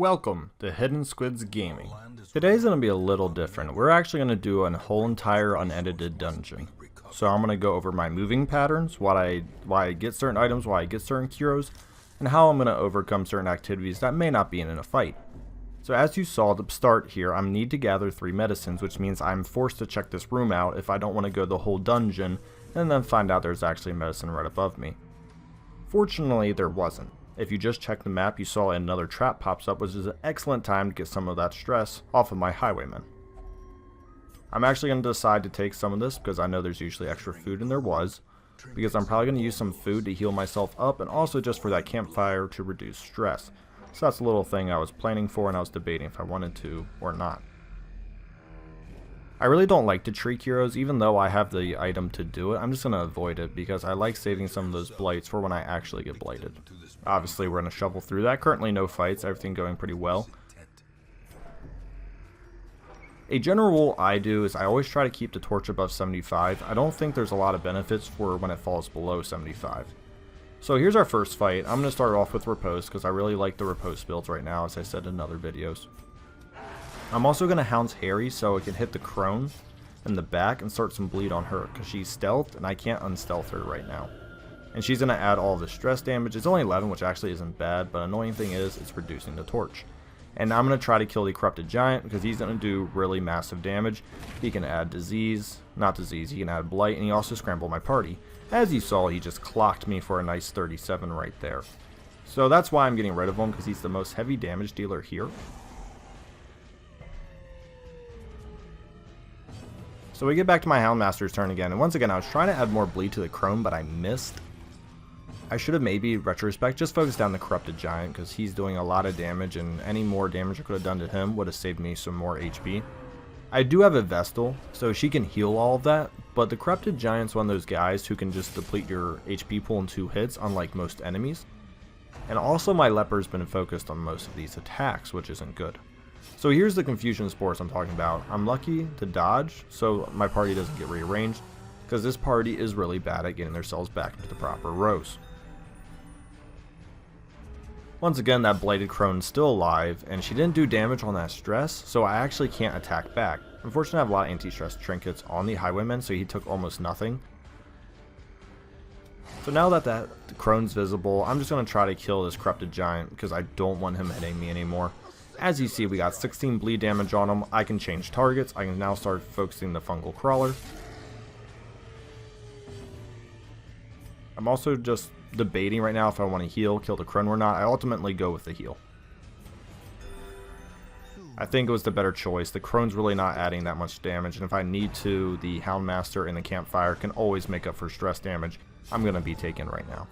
Welcome to Hidden Squidz Gaming. Today's going to be a little different. We're actually going to do a whole entire unedited dungeon. So I'm going to go over my moving patterns, why I get certain items, why I get certain heroes, and how I'm going to overcome certain activities that may not be in a fight. So as you saw at the start here, I need to gather 3 medicines, which means I'm forced to check this room out if I don't want to go the whole dungeon and then find out there's actually medicine right above me. Fortunately, there wasn't. If you just check the map, you saw another trap pops up, which is an excellent time to get some of that stress off of my highwaymen. I'm actually going to decide to take some of this because I know there's usually extra food, and there was, because I'm probably going to use some food to heal myself up and also just for that campfire to reduce stress. So that's a little thing I was planning for, and I was debating if I wanted to or not. I really don't like to treat heroes, even though I have the item to do it. I'm just going to avoid it because I like saving some of those blights for when I actually get blighted. Obviously, we're going to shovel through that. Currently, no fights. Everything going pretty well. A general rule I do is I always try to keep the torch above 75. I don't think there's a lot of benefits for when it falls below 75. So here's our first fight. I'm going to start off with Riposte because I really like the Riposte builds right now, as I said in other videos. I'm also going to Hounds Harry so it can hit the crone in the back and start some bleed on her because she's stealthed and I can't unstealth her right now. And she's going to add all the stress damage. It's only 11, which actually isn't bad, but annoying thing is it's reducing the torch. And I'm going to try to kill the Corrupted Giant because he's going to do really massive damage. He can add disease, not disease, he can add blight, and he also scrambled my party. As you saw, he just clocked me for a nice 37 right there. So that's why I'm getting rid of him, because he's the most heavy damage dealer here. So we get back to my Houndmaster's turn again, and once again I was trying to add more bleed to the crone, but I missed. I should have maybe, retrospect, just focused down the Corrupted Giant because he's doing a lot of damage, and any more damage I could have done to him would have saved me some more HP. I do have a Vestal, so she can heal all of that, but the Corrupted Giant's one of those guys who can just deplete your HP pool in 2 hits, unlike most enemies. And also my Leper's been focused on most of these attacks, which isn't good. So here's the confusion spores I'm talking about. I'm lucky to dodge, so my party doesn't get rearranged, because this party is really bad at getting themselves back into the proper rows. Once again, that Blighted Crone's still alive, and she didn't do damage on that stress, so I actually can't attack back. Unfortunately, I have a lot of anti-stress trinkets on the highwayman, so he took almost nothing. So now that the Crone's visible, I'm just going to try to kill this Corrupted Giant, because I don't want him hitting me anymore. As you see, we got 16 bleed damage on him. I can change targets. I can now start focusing the Fungal Crawler. I'm also just debating right now if I want to heal, kill the crone or not. I ultimately go with the heal. I think it was the better choice. The crone's really not adding that much damage, and if I need to, the Houndmaster in the campfire can always make up for stress damage I'm going to be taking right now.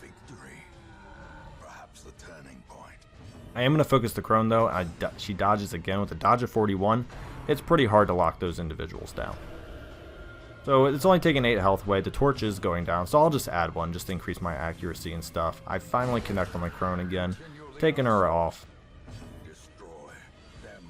I am going to focus the crone though. She dodges again with a dodge of 41. It's pretty hard to lock those individuals down. So it's only taking 8 health away. The torch is going down, so I'll just add 1 just to increase my accuracy and stuff. I finally connect on my crone again, taking her off.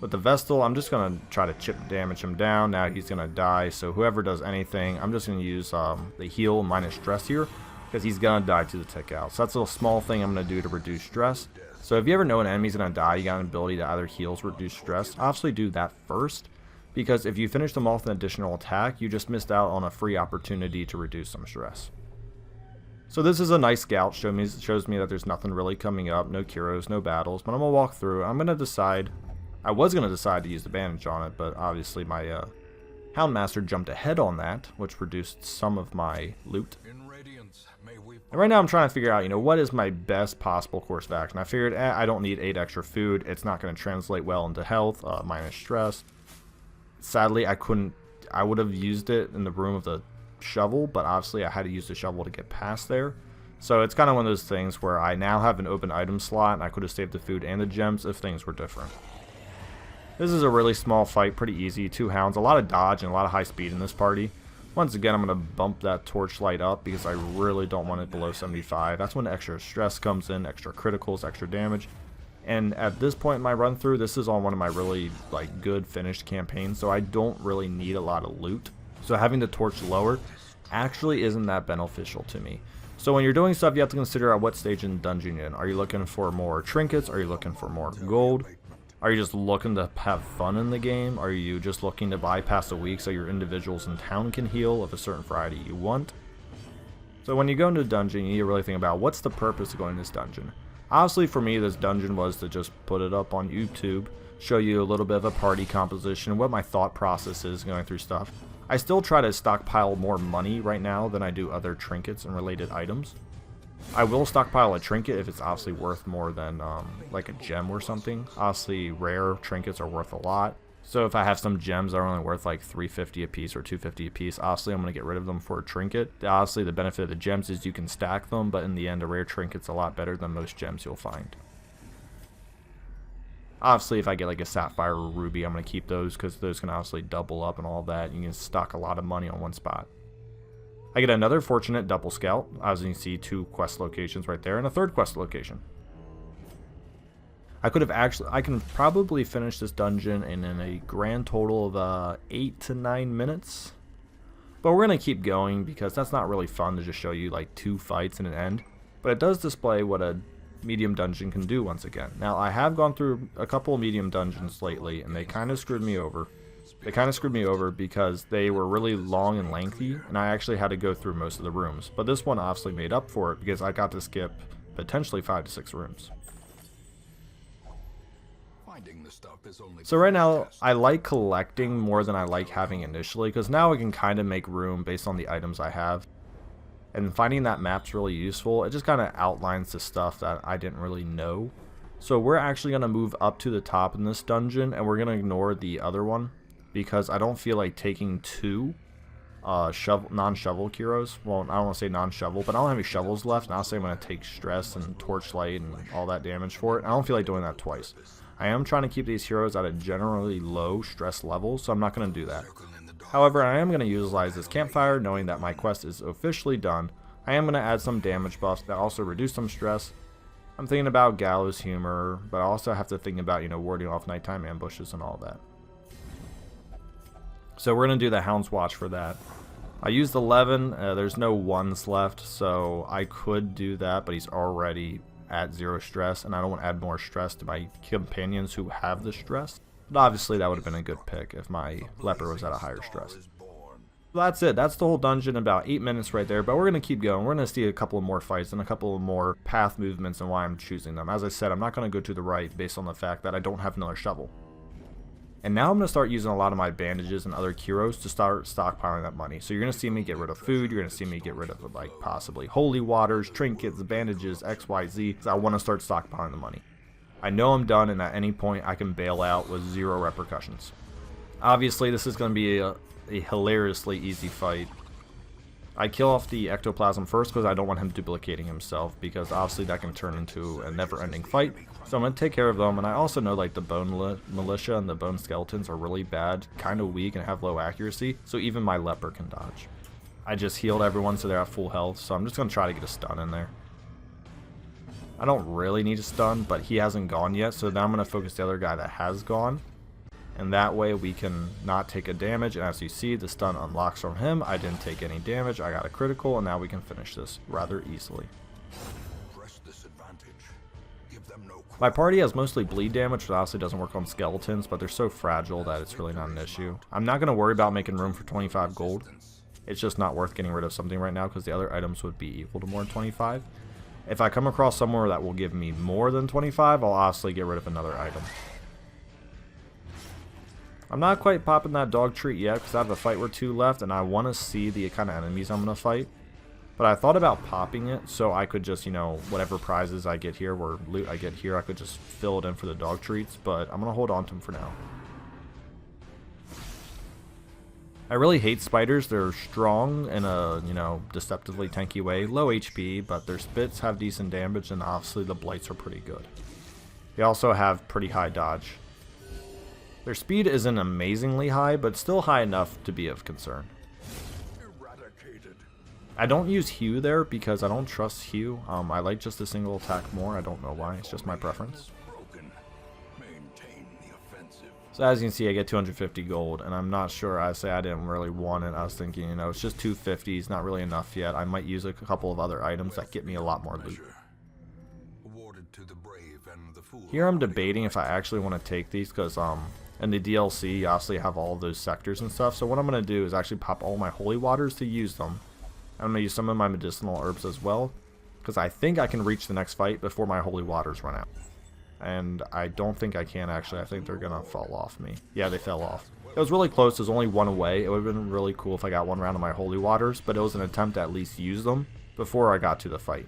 With the Vestal, I'm just going to try to chip damage him down. Now he's going to die, so whoever does anything, I'm just going to use the heal minus stress here, because he's going to die to the tick out. So that's a little small thing I'm going to do to reduce stress. So if you ever know an enemy's going to die, you got an ability to either heal or reduce stress. Obviously do that first, because if you finish them off with an additional attack, you just missed out on a free opportunity to reduce some stress. So this is a nice scout, shows me that there's nothing really coming up, no Kuros, no battles, but I'm going to walk through. I'm going to decide, I was going to decide to use the bandage on it, but obviously my Houndmaster jumped ahead on that, which reduced some of my loot. And right now I'm trying to figure out, what is my best possible course of action. I figured, I don't need 8 extra food. It's not going to translate well into health, minus stress. Sadly, I would have used it in the room of the shovel, but obviously I had to use the shovel to get past there. So it's kind of one of those things where I now have an open item slot, and I could have saved the food and the gems if things were different. This is a really small fight, pretty easy. 2 hounds, a lot of dodge, and a lot of high speed in this party. Once again, I'm going to bump that torchlight up because I really don't want it below 75. That's when extra stress comes in, extra criticals, extra damage. And at this point in my run through, this is on one of my really good finished campaigns, so I don't really need a lot of loot. So having the torch lower actually isn't that beneficial to me. So when you're doing stuff, you have to consider at what stage in the dungeon you're in. Are you looking for more trinkets? Are you looking for more gold? Are you just looking to have fun in the game? Are you just looking to bypass a week so your individuals in town can heal of a certain variety you want? So when you go into a dungeon, you need to really think about what's the purpose of going to this dungeon. Honestly, for me, this dungeon was to just put it up on YouTube, show you a little bit of a party composition, what my thought process is going through stuff. I still try to stockpile more money right now than I do other trinkets and related items. I will stockpile a trinket if it's obviously worth more than like a gem or something. Obviously, rare trinkets are worth a lot. So if I have some gems that are only worth like $350 a piece or $250 a piece, obviously I'm going to get rid of them for a trinket. Obviously, the benefit of the gems is you can stack them, but in the end, a rare trinket's a lot better than most gems you'll find. Obviously, if I get like a sapphire or ruby, I'm going to keep those because those can obviously double up and all that. You can stock a lot of money on one spot. I get another fortunate double scout. As you can see, 2 quest locations right there and a 3rd quest location. I can probably finish this dungeon in a grand total of 8 to 9 minutes. But we're going to keep going because that's not really fun to just show you like 2 fights and an end. But it does display what a medium dungeon can do once again. Now, I have gone through a couple of medium dungeons lately and they kind of screwed me over. They kind of screwed me over because they were really long and lengthy and I actually had to go through most of the rooms. But this one obviously made up for it because I got to skip potentially 5 to 6 rooms. So right now, I like collecting more than I like having initially, because now I can kind of make room based on the items I have. And finding that map's really useful. It just kind of outlines the stuff that I didn't really know. So we're actually going to move up to the top in this dungeon, and we're going to ignore the other one, because I don't feel like taking 2 non-shovel heroes. Well, I don't want to say non-shovel, but I don't have any shovels left, and honestly I'm going to take stress and torchlight and all that damage for it. I don't feel like doing that twice. I am trying to keep these heroes at a generally low stress level, so I'm not going to do that. However, I am going to utilize this campfire, knowing that my quest is officially done. I am going to add some damage buffs that also reduce some stress. I'm thinking about gallows humor, but I also have to think about, warding off nighttime ambushes and all that. So we're going to do the Hounds Watch for that. I used 11, there's no 1s left, so I could do that, but he's already at 0 stress, and I don't want to add more stress to my companions who have the stress. But obviously that would have been a good pick if my leper was at a higher stress. So that's it. That's the whole dungeon, about 8 minutes right there, but we're going to keep going. We're going to see a couple of more fights and a couple of more path movements and why I'm choosing them. As I said, I'm not going to go to the right based on the fact that I don't have another shovel. And now I'm going to start using a lot of my bandages and other heroes to start stockpiling that money. So you're going to see me get rid of food, you're going to see me get rid of like possibly holy waters, trinkets, bandages, XYZ, because I want to start stockpiling the money. I know I'm done, and at any point I can bail out with 0 repercussions. Obviously this is going to be a hilariously easy fight. I kill off the ectoplasm first because I don't want him duplicating himself, because obviously that can turn into a never-ending fight. So I'm going to take care of them, and I also know like the bone militia and the bone skeletons are really bad, kind of weak, and have low accuracy, so even my leper can dodge. I just healed everyone so they're at full health, so I'm just going to try to get a stun in there. I don't really need a stun, but he hasn't gone yet, so now I'm going to focus the other guy that has gone. And that way we can not take a damage, and as you see, the stun unlocks from him. I didn't take any damage, I got a critical, and now we can finish this rather easily. My party has mostly bleed damage, which obviously doesn't work on skeletons, but they're so fragile that it's really not an issue. I'm not going to worry about making room for 25 gold. It's just not worth getting rid of something right now because the other items would be equal to more than 25. If I come across somewhere that will give me more than 25, I'll obviously get rid of another item. I'm not quite popping that dog treat yet because I have a fight or 2 left and I want to see the kind of enemies I'm going to fight. But I thought about popping it so I could just, whatever prizes I get here or loot I get here, I could just fill it in for the dog treats, but I'm going to hold on to them for now. I really hate spiders. They're strong in a, deceptively tanky way. Low HP, but their spits have decent damage and obviously the blights are pretty good. They also have pretty high dodge. Their speed isn't amazingly high, but still high enough to be of concern. I don't use Hue there because I don't trust Hue. I like just a single attack more. I don't know why. It's just my preference. So as you can see, I get 250 gold, and I'm not sure. I didn't really want it. I was thinking, it's just 250. It's not really enough yet. I might use a couple of other items that get me a lot more loot. Here I'm debating if I actually want to take these because in the DLC you obviously have all of those sectors and stuff. So what I'm going to do is actually pop all my holy waters to use them. I'm going to use some of my medicinal herbs as well, because I think I can reach the next fight before my holy waters run out. And I don't think I can actually. I think they're going to fall off me. Yeah, they fell off. It was really close. There's only one away. It would have been really cool if I got one round of my holy waters, but it was an attempt to at least use them before I got to the fight.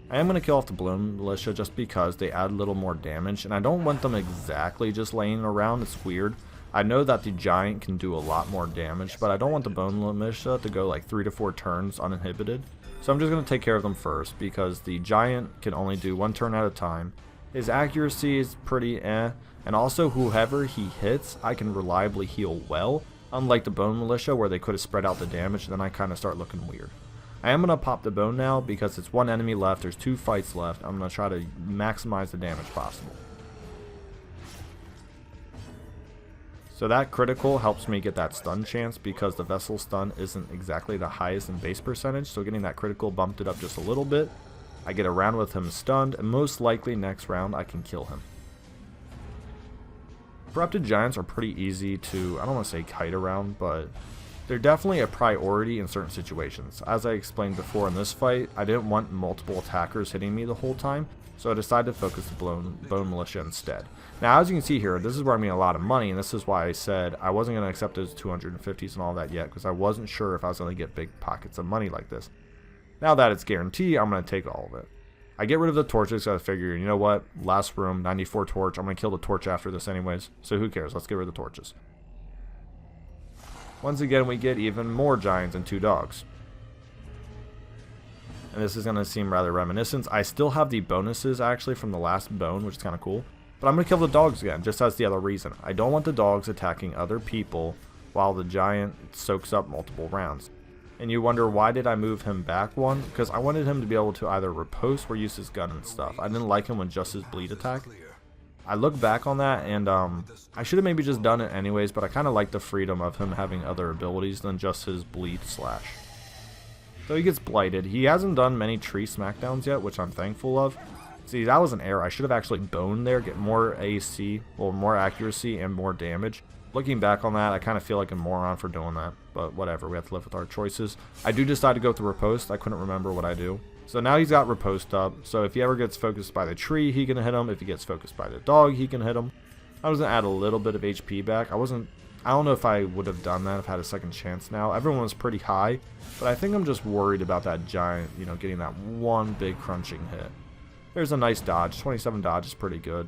I am going to kill off the Bloom Militia just because they add a little more damage, and I don't want them exactly just laying around. It's weird. I know that the Giant can do a lot more damage, but I don't want the Bone Militia to go like 3 to 4 turns uninhibited. So I'm just going to take care of them first, because the Giant can only do 1 turn at a time. His accuracy is pretty and also whoever he hits, I can reliably heal well, unlike the Bone Militia where they could have spread out the damage, and then I kind of start looking weird. I am going to pop the Bone now because it's 1 enemy left, there's 2 fights left. I'm going to try to maximize the damage possible. So that critical helps me get that stun chance because the Vessel stun isn't exactly the highest in base percentage, so getting that critical bumped it up just a little bit. I get a round with him stunned, and most likely next round I can kill him. Corrupted Giants are pretty easy to, I don't want to say kite around, but they're definitely a priority in certain situations. As I explained before in this fight, I didn't want multiple attackers hitting me the whole time, so I decided to focus the Bone Militia instead. Now, as you can see here, this is where I made a lot of money, and this is why I said I wasn't going to accept those 250s and all that yet, because I wasn't sure if I was going to get big pockets of money like this. Now that it's guaranteed, I'm going to take all of it. I get rid of the torches, so I figure, you know what, last room, 94 torch, I'm going to kill the torch after this anyways, so who cares, let's get rid of the torches. Once again, we get even more Giants and 2 dogs. And this is going to seem rather reminiscent. I still have the bonuses actually from the last bone, which is kind of cool. But I'm going to kill the dogs again, just as the other reason. I don't want the dogs attacking other people while the Giant soaks up multiple rounds. And you wonder, why did I move him back one? Because I wanted him to be able to either riposte or use his gun and stuff. I didn't like him with just his bleed attack. I look back on that, and I should have maybe just done it anyways, but I kind of like the freedom of him having other abilities than just his bleed slash. So he gets blighted. He hasn't done many tree smackdowns yet, which I'm thankful of. See, that was an error. I should have actually boned there, get more AC, well, more accuracy and more damage. Looking back on that, I kind of feel like a moron for doing that, but whatever, we have to live with our choices. I do decide to go with the riposte. I couldn't remember what I do. So now he's got riposte up, so if he ever gets focused by the tree, he can hit him. If he gets focused by the dog, he can hit him. I was going to add a little bit of HP back. I don't know if I would have done that if I had a second chance now. Everyone was pretty high, but I think I'm just worried about that Giant, you know, getting that one big crunching hit. There's a nice dodge. 27 dodge is pretty good.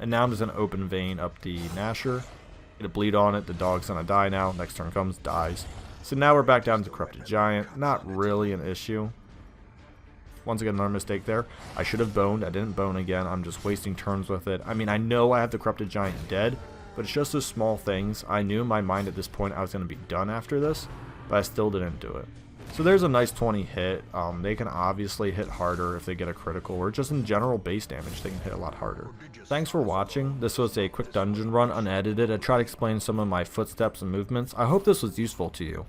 And now I'm just going to open vein up the Nasher. Get a bleed on it. The dog's going to die now. Next turn comes, dies. So now we're back down to Corrupted Giant. Not really an issue. Once again, another mistake there. I should have boned. I didn't bone again. I'm just wasting turns with it. I mean, I know I have the Corrupted Giant dead, but it's just those small things. I knew in my mind at this point I was going to be done after this, but I still didn't do it. So there's a nice 20 hit. They can obviously hit harder if they get a critical, or just in general base damage, they can hit a lot harder. Thanks for watching. This was a quick dungeon run, unedited. I tried to explain some of my footsteps and movements. I hope this was useful to you.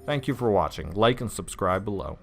Thank you for watching. Like and subscribe below.